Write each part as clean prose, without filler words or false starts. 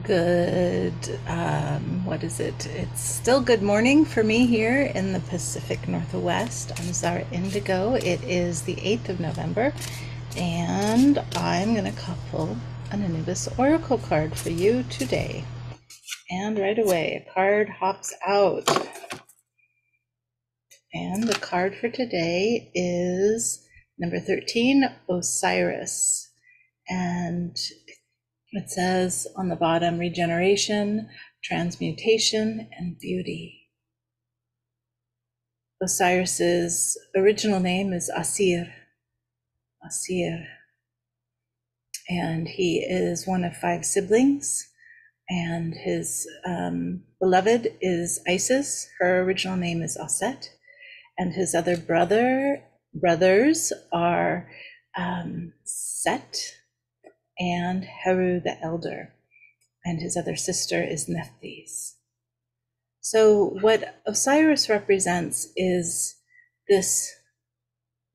Good, what is it? It's still good morning for me here in the Pacific Northwest. I'm Zara Indigo. It is the 8th of November, and I'm going to couple an Anubis Oracle card for you today. And right away, a card hops out. And the card for today is number 13, Osiris. And it says on the bottom, regeneration, transmutation, and beauty. Osiris's original name is Asir, and he is one of 5 siblings, and his beloved is Isis. Her original name is Aset, and his other brothers are Set and Heru the Elder, and his other sister is Nephthys. So what Osiris represents is this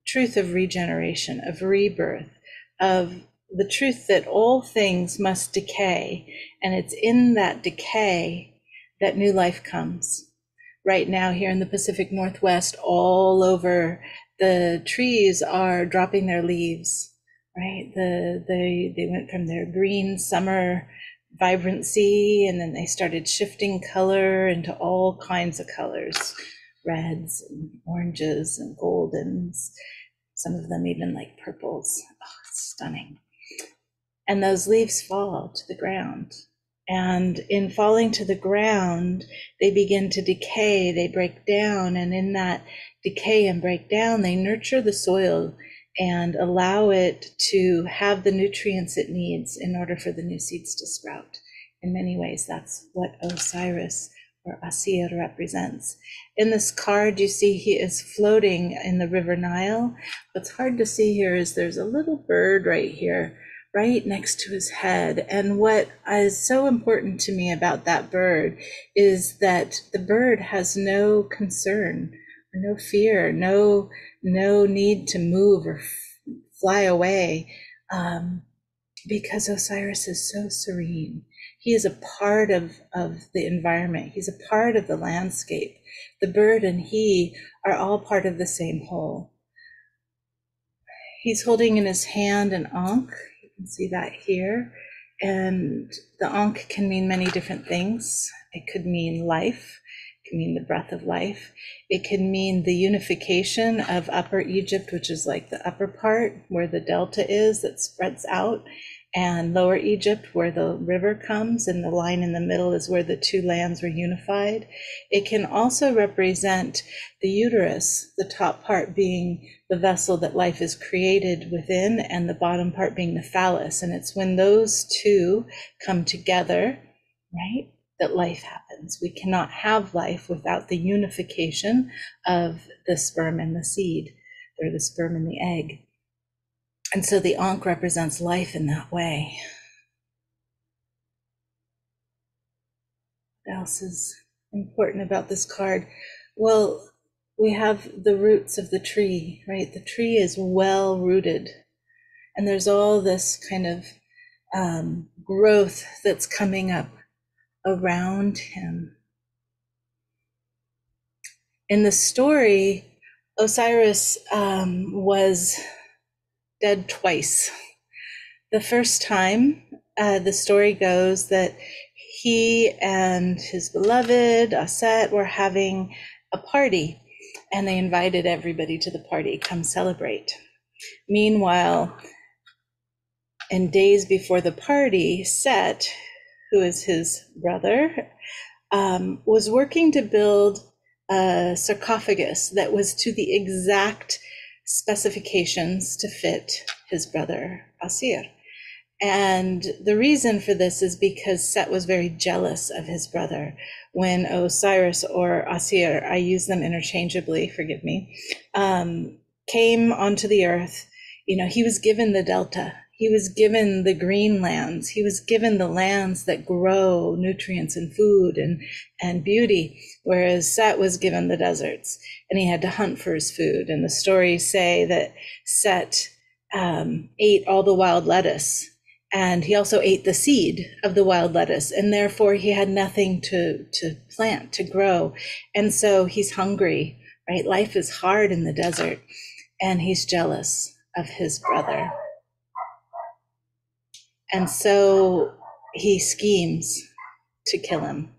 truth of regeneration, of rebirth, of the truth that all things must decay, and it's in that decay that new life comes. Right now here in the Pacific Northwest, all over, the trees are dropping their leaves, right? They went from their green summer vibrancy, and then they started shifting color into all kinds of colors, reds and oranges and goldens, some of them even like purples. Oh, it's stunning. And those leaves fall to the ground. And in falling to the ground, they begin to decay, they break down, and in that decay and breakdown, they nurture the soil and allow it to have the nutrients it needs in order for the new seeds to sprout. In many ways, that's what Osiris or Asir represents. In this card, you see he is floating in the River Nile. What's hard to see here is there's a little bird right here, right next to his head. And what is so important to me about that bird is that the bird has no concern, no fear, no need to move or fly away, because Osiris is so serene. He is a part of the environment. He's a part of the landscape. The bird and he are all part of the same whole. He's holding in his hand an ankh. You can see that here. And the ankh can mean many different things. It could mean life. It can mean the breath of life. It can mean the unification of Upper Egypt, which is like the upper part where the delta is that spreads out, and Lower Egypt where the river comes, and the line in the middle is where the two lands were unified. It can also represent the uterus, the top part being the vessel that life is created within, and the bottom part being the phallus. And it's when those two come together, right, that life happens. We cannot have life without the unification of the sperm and the seed, or the sperm and the egg. And so the ankh represents life in that way. What else is important about this card? Well, we have the roots of the tree, right? The tree is well rooted, and there's all this kind of growth that's coming up around him. In the story, Osiris was dead twice. The first time, the story goes that he and his beloved Aset were having a party, and they invited everybody to the party, come celebrate. Meanwhile, in days before the party, Set, who is his brother, was working to build a sarcophagus that was to the exact specifications to fit his brother Asir. And the reason for this is because Set was very jealous of his brother. When Osiris or Asir, I use them interchangeably, forgive me, came onto the earth, he was given the delta. He was given the green lands. He was given the lands that grow nutrients and food and beauty, whereas Set was given the deserts, and he had to hunt for his food. And the stories say that Set ate all the wild lettuce And he also ate the seed of the wild lettuce, and therefore he had nothing to plant, to grow. And so he's hungry, right? Life is hard in the desert, and he's jealous of his brother. And so he schemes to kill him.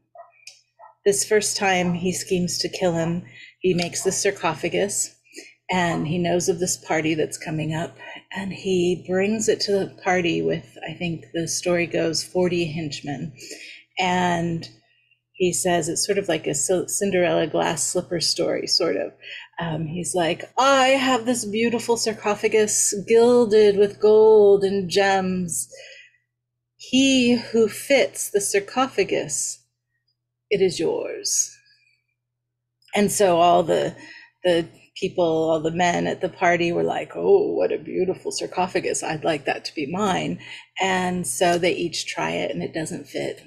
This first time he schemes to kill him, he makes the sarcophagus, and he knows of this party that's coming up, and he brings it to the party with, I think the story goes, 40 henchmen. And he says it's sort of like a Cinderella glass slipper story, sort of. He's like, I have this beautiful sarcophagus gilded with gold and gems. He who fits the sarcophagus, it is yours. And so all the people, all the men at the party were like, oh, what a beautiful sarcophagus. I'd like that to be mine. And so they each try it, and it doesn't fit.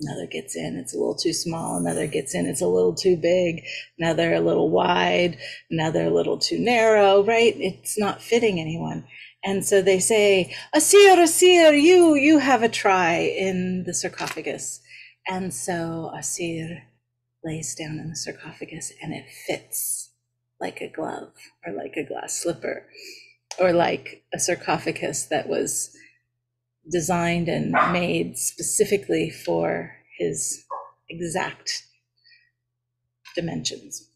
Another gets in, it's a little too small. Another gets in, it's a little too big. Another a little wide. Another a little too narrow, right? It's not fitting anyone. And so they say, Asir, Asir, you have a try in the sarcophagus. And so Asir lays down in the sarcophagus, and it fits like a glove, or like a glass slipper, or like a sarcophagus that was designed and made specifically for his exact dimensions.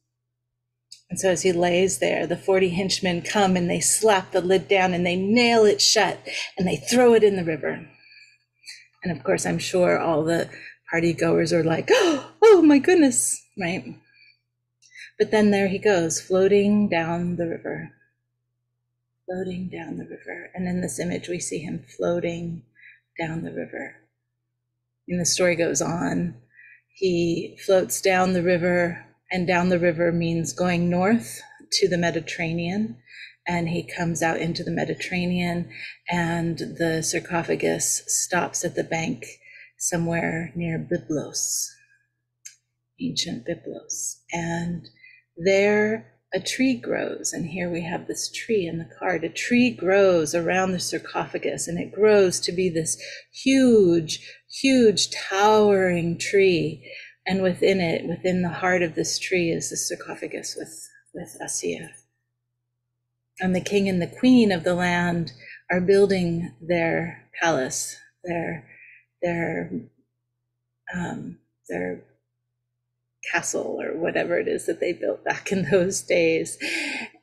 And so as he lays there, the 40 henchmen come and they slap the lid down and they nail it shut and they throw it in the river. And of course, I'm sure all the party goers are like, oh my goodness, right? But then there he goes, floating down the river. Floating down the river. And in this image, we see him floating down the river. And the story goes on. He floats down the river, and down the river means going north to the Mediterranean. And he comes out into the Mediterranean, and the sarcophagus stops at the bank somewhere near Byblos, ancient Byblos. And there a tree grows, and here we have this tree in the card. A tree grows around the sarcophagus, and it grows to be this huge, huge, towering tree. And within it, within the heart of this tree, is the sarcophagus with Asir. And the king and the queen of the land are building their palace, their castle, or whatever it is that they built back in those days.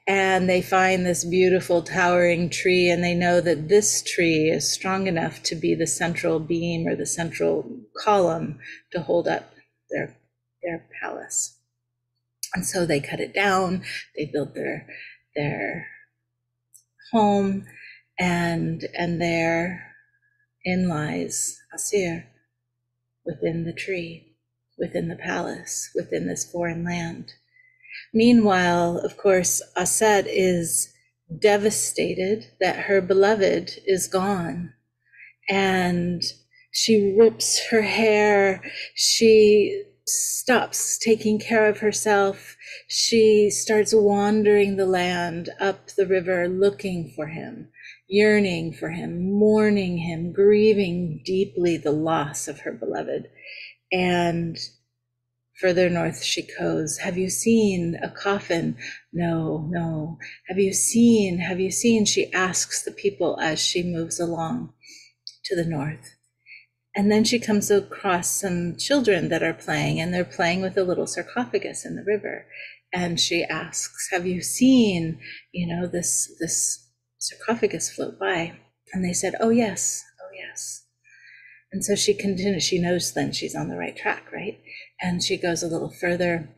And they find this beautiful towering tree, and they know that this tree is strong enough to be the central beam or the central column to hold up their palace. And so they cut it down, they build their home, and therein lies Asir, within the tree, within the palace, within this foreign land. Meanwhile, of course, Aset is devastated that her beloved is gone. And she rips her hair. She stops taking care of herself. She starts wandering the land, up the river, looking for him, yearning for him, mourning him, grieving deeply the loss of her beloved. And further north she goes. Have you seen a coffin? No. Have you seen? She asks the people as she moves along to the north. And then she comes across some children that are playing, and they're playing with a little sarcophagus in the river. And she asks, have you seen, this sarcophagus float by? And they said, oh yes. And so she continues, she knows then she's on the right track, right? And she goes a little further,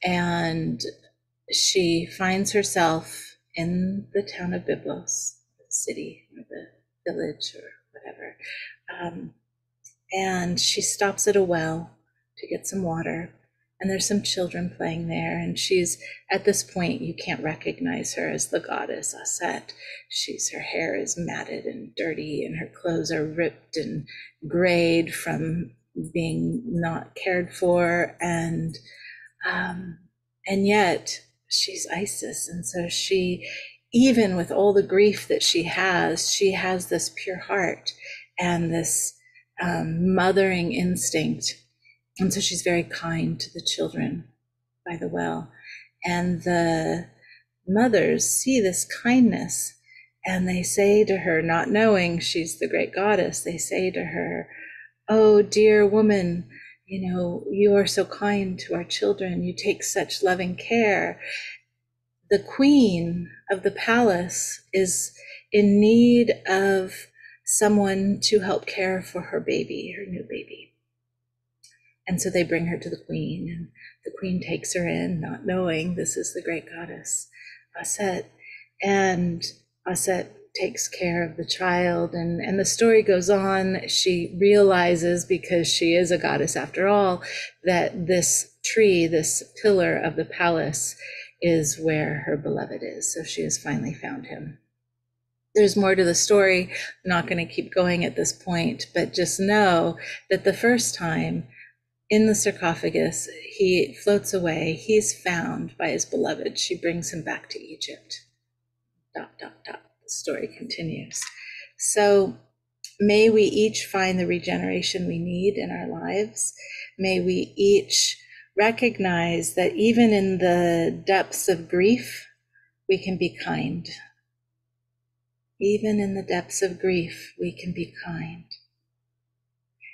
and she finds herself in the town of Byblos, the city, or the village, or whatever. And she stops at a well to get some water, and there's some children playing there, and she's, at this point, you can't recognize her as the goddess Aset. Her hair is matted and dirty, and her clothes are ripped and grayed from being not cared for, and yet she's Isis. And so she even with all the grief that she has this pure heart and this mothering instinct. And so she's very kind to the children by the well. And the mothers see this kindness, and they say to her, not knowing she's the great goddess, they say to her, "Oh, dear woman, you are so kind to our children. You take such loving care. The queen of the palace is in need of someone to help care for her baby, her new baby." And so they bring her to the queen, and the queen takes her in, not knowing this is the great goddess, Aset. And Aset takes care of the child, and the story goes on. She realizes, because she is a goddess after all, that this tree, this pillar of the palace, is where her beloved is. So she has finally found him. There's more to the story. I'm not going to keep going at this point, but just know that the first time in the sarcophagus, he floats away. He's found by his beloved. She brings him back to Egypt. ... The story continues. So may we each find the regeneration we need in our lives. May we each recognize that even in the depths of grief, we can be kind. Even in the depths of grief, we can be kind.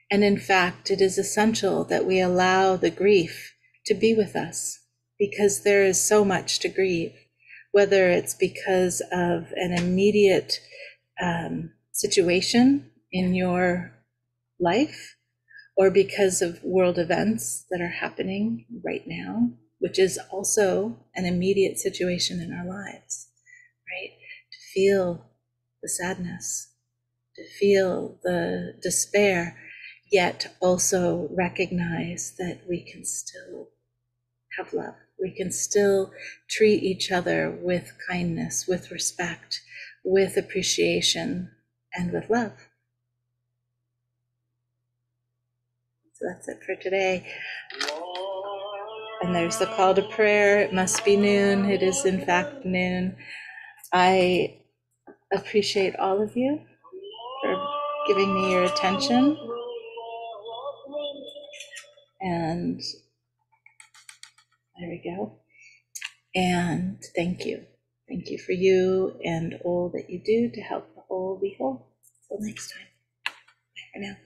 And in fact, it is essential that we allow the grief to be with us, because there is so much to grieve, whether it's because of an immediate situation in your life, or because of world events that are happening right now, which is also an immediate situation in our lives, right? To feel the sadness, to feel the despair, yet also recognize that we can still have love. We can still treat each other with kindness, with respect, with appreciation, and with love. So that's it for today. And there's the call to prayer. It must be noon. It is in fact noon. I appreciate all of you for giving me your attention. And there we go. And thank you. Thank you for you and all that you do to help the whole be whole. Till next time. Bye for now.